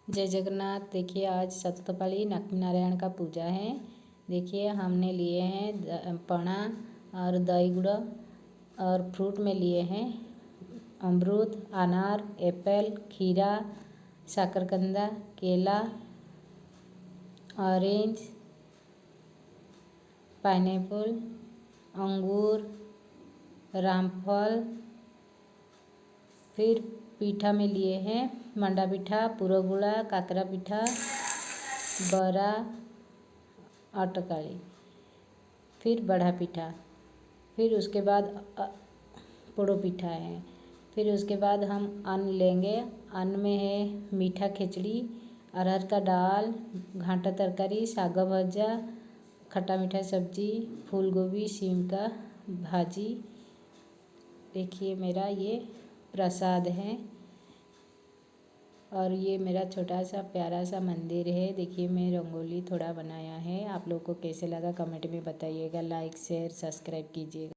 जय जगन्नाथ। देखिए आज सप्तपदी लक्ष्मी नारायण का पूजा है। देखिए हमने लिए हैं पना और दही गुड़ और फ्रूट में लिए हैं अमरूद, अनार, एप्पल, खीरा, शकरकंदा, केला, ऑरेंज, पाइनएप्पल, अंगूर, रामफल। फिर पीठा में लिए हैं मंडा पीठा, पुरगुड़ा, काकरा पीठा, बड़ा, अटकाली, फिर बड़ा पीठा। फिर उसके बाद पोड़ो पीठा है। फिर उसके बाद हम अन्न लेंगे। अन्न में है मीठा खिचड़ी, अरहर का दाल, घाटा तरकारी, सागा भजा, खट्टा मीठा सब्जी, फूल गोभी, सीम का भाजी। देखिए मेरा ये प्रसाद है और ये मेरा छोटा सा प्यारा सा मंदिर है। देखिए मैं रंगोली थोड़ा बनाया है। आप लोग को कैसे लगा कमेंट में बताइएगा। लाइक शेयर सब्सक्राइब कीजिएगा।